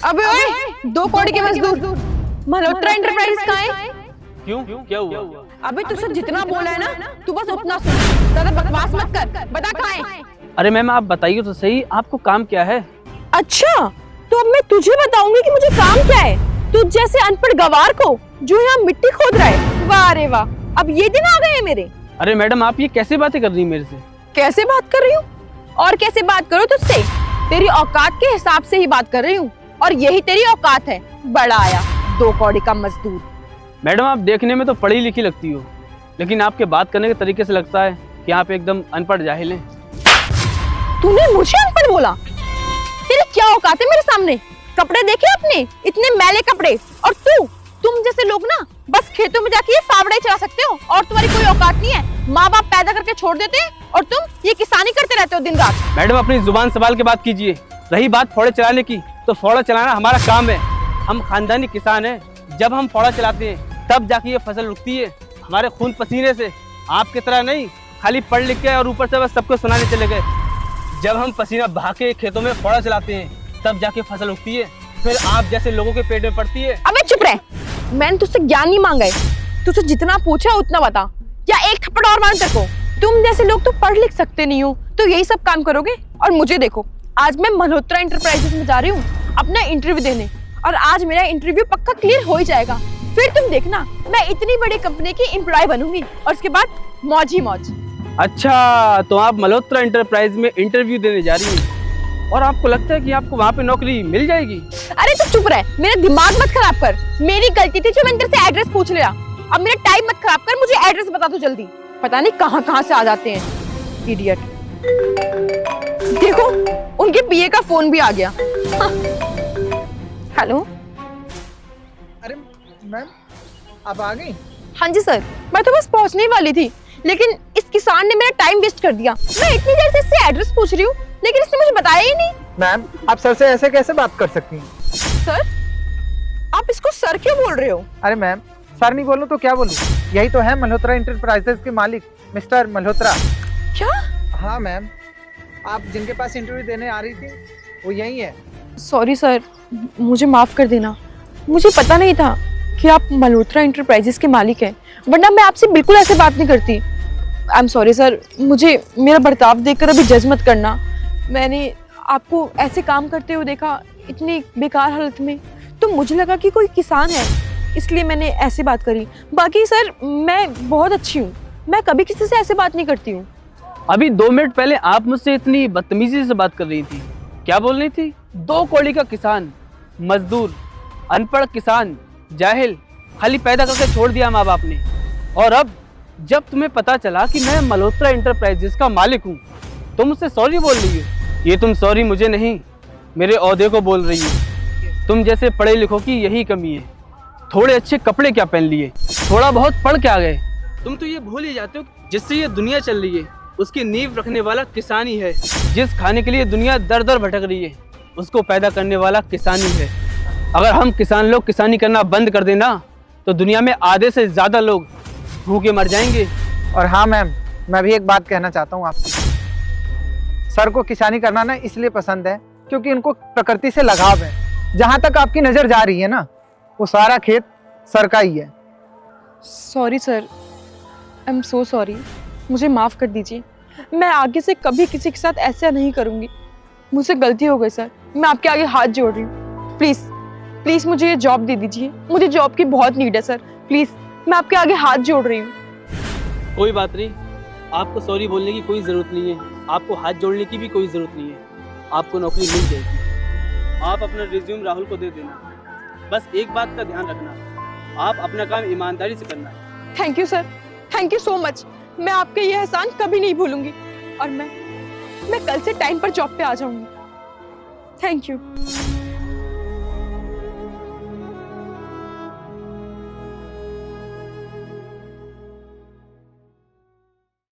अबे ओए, 2 कौड़ी के मजदूर मल्होत्रा एंटरप्राइज कहाँ है? क्यों क्या हुआ? अबे तुझसे जितना बोला है ना तू बस उतना सुन, ज्यादा बकवास मत कर। बता कहाँ है? अरे मैम आप बताइए तो सही, आपको काम क्या है? अच्छा तो अब मैं तुझे बताऊंगी कि मुझे काम क्या है। तुझ जैसे अनपढ़ गवार को जो यहाँ मिट्टी खोद रहा है। वाह रे वाह, अब ये दिन आ गए हैं मेरे। अरे मैडम आप ये कैसे बातें कर रही हैं मेरे से? कैसे बात कर रही हूँ और कैसे बात करूँ तुझसे? तेरी औकात के हिसाब से ही बात कर रही हूँ और यही तेरी औकात है। बड़ा आया 2 कौड़ी का मजदूर। मैडम आप देखने में तो पढ़ी लिखी लगती हो, लेकिन आपके बात करने के तरीके से लगता है कि आप एकदम अनपढ़ जाहिल हैं। तूने मुझे अनपढ़ बोला? तेरी क्या औकात है मेरे सामने? कपड़े देखे अपने, इतने मैले कपड़े। और तुम जैसे लोग ना बस खेतों में जाके ये फावड़े चला सकते हो और तुम्हारी कोई औकात नहीं है। माँ बाप पैदा करके छोड़ देते हैं और तुम ये किसानी करते रहते हो दिन रात। मैडम अपनी जुबान संभाल के बात कीजिए। रही बात फावड़े चलाने की, तो फावड़ा चलाना हमारा काम है। हम खानदानी किसान हैं। जब हम फावड़ा चलाते हैं तब जाके ये फसल उगती है, हमारे खून पसीने से। आपकी तरह नहीं खाली पढ़ लिख के और ऊपर से बस सबको सुनाने चले गए। जब हम पसीना बहा के खेतों में फावड़ा चलाते हैं तब जाके फसल उगती है, फिर आप जैसे लोगों के पेट में पड़ती है। अबे चुप रह, मैंने तुझसे ज्ञान नहीं मांगा है। तुझसे जितना पूछा उतना बता, या एक थप्पड़ और मारूं तेरे को। तुम जैसे लोग तो पढ़ लिख सकते नहीं हो तो यही सब काम करोगे। और मुझे देखो, आज मैं मल्होत्रा एंटरप्राइजेस में जा रही हूँ अपना इंटरव्यू देने, और आज मेरा इंटरव्यू पक्का क्लियर हो ही जाएगा। फिर तुम देखना, मैं इतनी बड़ी कंपनी की एम्प्लॉय बनूंगी और उसके बाद मौज ही मौज। अच्छा तो आप मल्होत्रा एंटरप्राइज में इंटरव्यू देने जा रही हैं और आपको लगता है कि आपको वहाँ पे नौकरी मिल जाएगी? अरे तू चुप रह, मेरा दिमाग मत खराब कर। मेरी गलती थी जो मैंने तेरे से एड्रेस पूछ लिया। अब मेरा टाइम मत खराब कर, मुझे एड्रेस बता दो जल्दी। पता नहीं कहाँ से आ जाते हैं इडियट। देखो उनके पीए का फोन भी आ गया। हेलो। अरे मैम आप आ गई? हाँ जी सर, मैं तो बस पहुंचने वाली थी, लेकिन इस किसान ने मेरा टाइम वेस्ट कर दिया। मैं इतनी देर से इससे एड्रेस पूछ रही हूँ लेकिन इसने मुझे बताया ही नहीं। मैम आप सर से ऐसे कैसे बात कर सकती हैं? सर? आप इसको सर क्यों बोल रहे हो? अरे मैम सर नहीं बोलूं तो क्या बोलूं? यही तो है मल्होत्रा एंटरप्राइजेस के मालिक मिस्टर मल्होत्रा। क्या? हाँ मैम, आप जिनके पास इंटरव्यू देने आ रही थी वो यही है। सॉरी सर, मुझे माफ कर देना। मुझे पता नहीं था कि आप मल्होत्रा एंटरप्राइजेस के मालिक हैं, वरना मैं आपसे बिल्कुल ऐसे बात नहीं करती। आई एम सॉरी सर, मुझे मेरा बर्ताव देखकर अभी जज मत करना। मैंने आपको ऐसे काम करते हुए देखा इतनी बेकार हालत में, तो मुझे लगा कि कोई किसान है, इसलिए मैंने ऐसे बात करी। बाकी सर मैं बहुत अच्छी हूँ, मैं कभी किसी से ऐसे बात नहीं करती हूँ। अभी 2 मिनट पहले आप मुझसे इतनी बदतमीजी से बात कर रही थी। क्या बोल रही थी? 2 कौड़ी का किसान, मजदूर, अनपढ़ किसान, जाहिल, खाली पैदा करके छोड़ दिया माँ बाप ने। और अब जब तुम्हें पता चला कि मैं मल्होत्रा एंटरप्राइजेस का मालिक हूँ तुम मुझसे सॉरी बोल रही हो। ये तुम सॉरी मुझे नहीं, मेरे ओहदे को बोल रही हो। तुम जैसे पढ़े लिखों की यही कमी है। थोड़े अच्छे कपड़े क्या पहन लिए, थोड़ा बहुत पढ़ के आ गए। तुम तो ये भूल ही जाते हो जिससे ये दुनिया चल रही है उसकी नींव रखने वाला किसान ही है। जिस खाने के लिए दुनिया दर दर भटक रही है उसको पैदा करने वाला किसान ही है। अगर हम किसान लोग किसानी करना बंद कर देना तो दुनिया में आधे से ज़्यादा लोग भूखे मर जाएंगे। और हाँ मैम, मैं भी एक बात कहना चाहता हूँ आपसे। सर को किसानी करना ना इसलिए पसंद है क्योंकि उनको प्रकृति से लगाव है। जहाँ तक आपकी नज़र जा रही है ना वो सारा खेत सर का ही है। Sorry sir, I am so sorry, मुझे माफ़ कर दीजिए। मैं आगे से कभी किसी के साथ ऐसा नहीं करूँगी। मुझसे गलती हो गई सर, मैं आपके आगे हाथ जोड़ रही हूँ। प्लीज़ प्लीज़ मुझे ये जॉब दे दीजिए, मुझे जॉब की बहुत नीड है सर। प्लीज़ मैं आपके आगे हाथ जोड़ रही हूँ। कोई बात नहीं, आपको सॉरी बोलने की कोई ज़रूरत नहीं है, आपको हाथ जोड़ने की भी कोई ज़रूरत नहीं है। आपको नौकरी मिल जाएगी। आप अपना रिज्यूम राहुल को दे देना। बस एक बात का ध्यान रखना, आप अपना काम ईमानदारी से करना। Thank you sir, thank you so much. मैं आपके ये एहसान कभी नहीं भूलूंगी और मैं कल से टाइम पर जॉब पे आ जाऊंगी। Thank you.